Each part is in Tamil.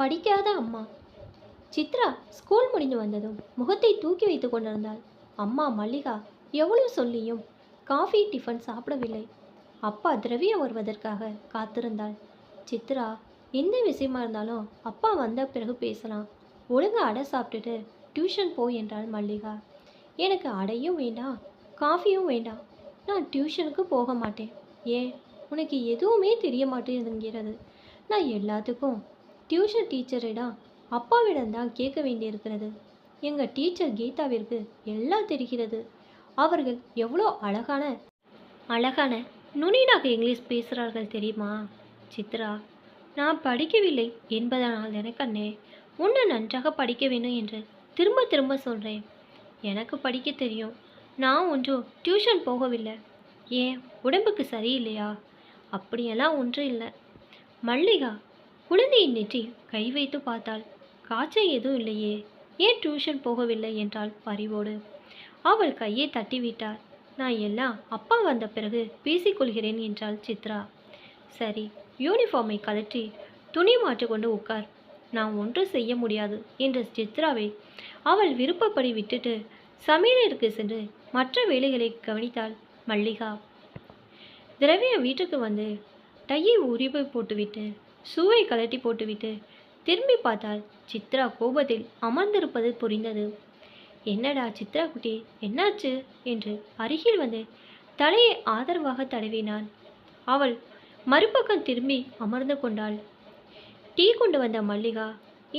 படிக்காத அம்மா. சித்ரா ஸ்கூல் முடிந்து வந்ததும் முகத்தை தூக்கி வைத்து கொண்டிருந்தாள். அம்மா மல்லிகா எவ்வளவு சொல்லியும் காஃபி டிஃபன் சாப்பிடவில்லை. அப்பா திரவியம் வருவதற்காக காத்திருந்தாள். சித்ரா, எந்த விஷயமா இருந்தாலும் அப்பா வந்த பிறகு பேசலாம், ஒழுங்கா அடை சாப்பிட்டுட்டு டியூஷன் போ என்றாள் மல்லிகா. எனக்கு அடையும் வேண்டாம், காஃபியும் வேண்டாம். நான் டியூஷனுக்கு போக மாட்டேன். ஏன், உனக்கு எதுவுமே தெரிய மாட்டேங்கிறது. நான் எல்லாத்துக்கும் டியூஷன் டீச்சரிடம் அப்பாவிடம்தான் கேட்க வேண்டியிருக்கிறது. எங்கள் டீச்சர் கீதாவிற்கு எல்லாம் தெரிகிறது. அவர்கள் எவ்வளோ அழகான அழகான நுனிநாக்கு இங்கிலீஷ் பேசுகிறார்கள் தெரியுமா? சித்ரா, நான் படிக்கவில்லை என்பதனால் எனக்கண்ணே உன்னை நன்றாக படிக்க வேண்டும் என்று திரும்ப திரும்ப சொல்கிறேன். எனக்கு படிக்க தெரியும். நான் ஒன்றும் டியூஷன் போகவில்லை. ஏன், உடம்புக்கு சரியில்லையா? அப்படியெல்லாம் ஒன்றும் இல்லை. மல்லிகா குழந்தையின் நெற்றி கை வைத்து பார்த்தாள். காய்ச்சல் எதுவும் இல்லையே, ஏன் டியூஷன் போகவில்லை என்றாள் பரிவோடு. அவள் கையை தட்டிவிட்டாள். நான் எல்லாம் அப்பா வந்த பிறகு பேசிக்கொள்கிறேன் என்றாள் சித்ரா. சரி, யூனிஃபார்மை கழற்றி துணி மாற்றிக்கொண்டு உட்கார். நான் ஒன்றும் செய்ய முடியாது என்ற சித்ராவை அவள் விருப்பப்படி விட்டுட்டு சமையலருக்கு சென்று மற்ற வேலைகளை கவனித்தாள் மல்லிகா. திரவிய வீட்டுக்கு வந்து டையை உரிமை போட்டுவிட்டு ஷூவை கழட்டி போட்டுவிட்டு திரும்பி பார்த்தால் சித்ரா கோபத்தில் அமர்ந்திருப்பது புரிந்தது. என்னடா சித்ரா குட்டி, என்னாச்சு என்று அருகில் வந்து தலையை ஆதரவாக தடவினான். அவள் மறுபக்கம் திரும்பி அமர்ந்து கொண்டாள். டீ கொண்டு வந்த மல்லிகா,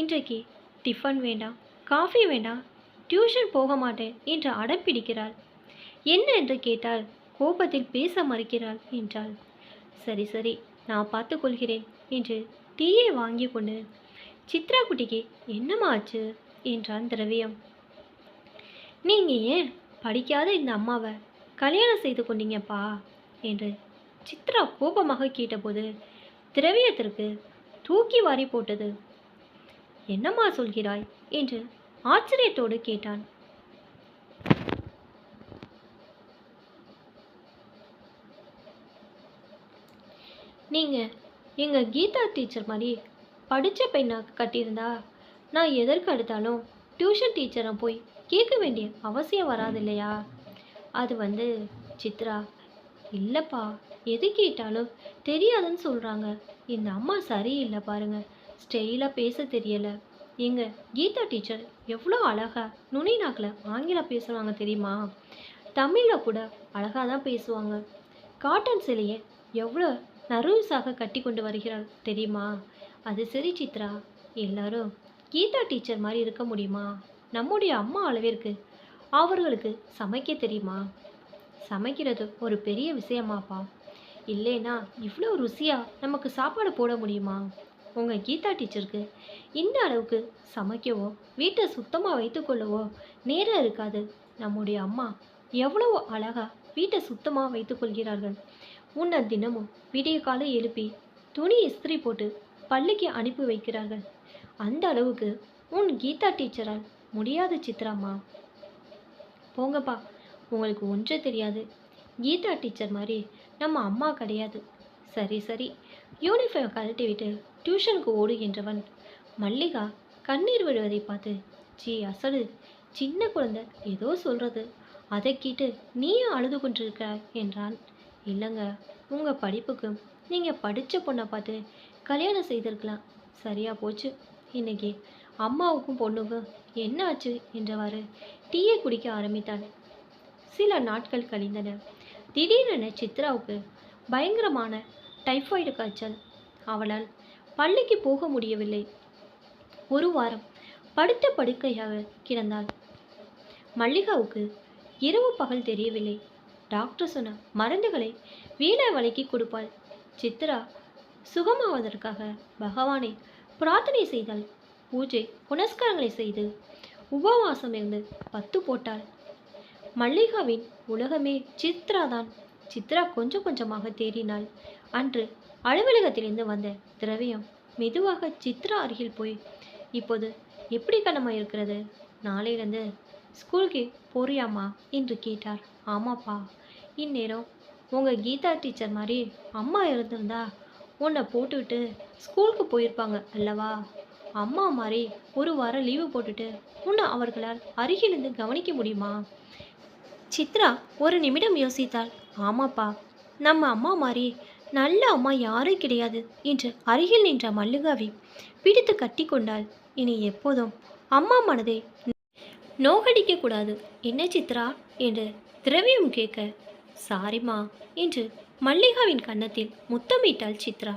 இன்றைக்கு டிஃபன் வேண்டாம், காஃபி வேண்டாம், டியூஷன் போக மாட்டேன் என்று அடம் பிடிக்கிறாள். என்ன என்று கேட்டால் கோபத்தில் பேச மறுக்கிறாள் என்றாள். சரி சரி, நான் பார்த்து கொள்கிறேன் என்று டீயை வாங்கி கொண்டு சித்ரா குட்டிக்கு என்னம்மா ஆச்சு என்றான் திரவியம். நீங்கள் ஏன் படிக்காத இந்த அம்மாவை கல்யாணம் செய்து கொண்டீங்கப்பா என்று சித்ரா கோபமாக கேட்டபோது திரவியத்திற்கு தூக்கி வாரி போட்டது. என்னம்மா சொல்கிறாய் என்று ஆச்சரியத்தோடு கேட்டான். நீங்கள் எங்கள் கீதா டீச்சர் மாதிரி படித்த பெண்ணாக கட்டியிருந்தா நான் எதற்கு எடுத்தாலும் டியூஷன் டீச்சரை போய் கேட்க வேண்டிய அவசியம் வராது இல்லையா? அது சித்ரா, இல்லைப்பா, எது கேட்டாலும் தெரியாதுன்னு சொல்கிறாங்க. இந்த அம்மா சரியில்லை பாருங்க, ஸ்டைலாக பேச தெரியலை. எங்கள் கீதா டீச்சர் எவ்வளோ அழகாக நுனி நாக்கில் ஆங்கிலம் பேசுவாங்க தெரியுமா? தமிழில் கூட அழகாக தான் பேசுவாங்க. காட்டன் சிலையை எவ்வளோ நர்வஸாக கட்டி கொண்டு வருகிறாள் தெரியுமா? அது சரி சித்ரா, எல்லாரும் கீதா டீச்சர் மாதிரி இருக்க முடியுமா? நம்முடைய அம்மா அளவிற்கு அவர்களுக்கு சமைக்க தெரியுமா? சமைக்கிறது ஒரு பெரிய விஷயமாப்பா. இல்லைன்னா இவ்வளோ ருசியாக நமக்கு சாப்பாடு போட முடியுமா? உங்கள் கீதா டீச்சருக்கு இந்த அளவுக்கு சமைக்கவோ வீட்டை சுத்தமாக வைத்துக்கொள்ளவோ நேரம் இருக்காது. நம்முடைய அம்மா எவ்வளவு அழகாக வீட்டை சுத்தமாக வைத்துக்கொள்கிறார்கள். உன்னை தினமும் விடிய காலை எழுப்பி துணி இஸ்திரி போட்டு பள்ளிக்கு அனுப்பி வைக்கிறார்கள். அந்த அளவுக்கு உன் கீதா டீச்சரால் முடியாது சித்ராம்மா. போங்கப்பா, உங்களுக்கு ஒன்றும் தெரியாது. கீதா டீச்சர் மாதிரி நம்ம அம்மா கிடையாது. சரி சரி, யூனிஃபார்ம் கழட்டி விட்டு டியூஷனுக்கு ஓடு என்றவன் மல்லிகா கண்ணீர் விடுவதை பார்த்து, ஜி அசடு, சின்ன குழந்தை ஏதோ சொல்கிறது, அதை கேட்டு நீயும் அழுது கொண்டிருக்கிறாய் என்றான். இல்லைங்க, உங்கள் படிப்புக்கு நீங்கள் படித்த பொண்ணை பார்த்து கல்யாணம் செய்திருக்கலாம். சரியா போச்சு. இன்னைக்கு அம்மாவுக்கும் பொண்ணுக்கும் என்ன ஆச்சு என்றவாறு டீயை குடிக்க ஆரம்பித்தாள். சில நாட்கள் கழிந்தன. திடீரென சித்ராவுக்கு பயங்கரமான டைஃபாய்டு காய்ச்சல். அவளால் பள்ளிக்கு போக முடியவில்லை. ஒரு வாரம் படுத்த படுக்கையாக கிடந்தாள். மல்லிகாவுக்கு இரவு பகல் தெரியவில்லை. டாக்டர் சொன்ன மருந்துகளை வீணை வலைக்கு கொடுப்பாள். சித்ரா சுகமாவதற்காக பகவானை பிரார்த்தனை செய்தாள். பூஜை புனஸ்காரங்களை செய்து உபவாசம் இருந்து 10 போட்டாள். மல்லிகாவின் உலகமே சித்ராதான். சித்ரா கொஞ்சம் கொஞ்சமாக தேறினாள். அன்று அலுவலகத்திலிருந்து வந்த திரவியம் மெதுவாக சித்ரா அருகில் போய், இப்போது எப்படி கண்ணம்மா இருக்கிறது? நாளையிலிருந்து ஸ்கூலுக்கு போறியாம்மா என்று கேட்டார். ஆமாப்பா, இந்நேரம் உங்கள் கீதா டீச்சர் மாதிரி அம்மா இருந்திருந்தா உன்னை போட்டுவிட்டு ஸ்கூலுக்கு போயிருப்பாங்க அல்லவா? அம்மா மாதிரி ஒரு வாரம் லீவு போட்டுட்டு உன்னை அவர்களால் அருகிலிருந்து கவனிக்க முடியுமா? சித்ரா ஒரு நிமிடம் யோசித்தாள். ஆமாப்பா, நம்ம அம்மா மாதிரி நல்ல அம்மா யாரும் கிடையாது என்று அருகில் நின்ற மல்லிகாவை பிடித்து கட்டி கொண்டாள். இனி எப்போதும் அம்மா மனதை நோகடிக்க கூடாது என்ன சித்ரா என்று திரவியம் கேட்க, சாரிம்மா என்று மல்லிகாவின் கன்னத்தில் முத்தமிட்டாள் சித்ரா.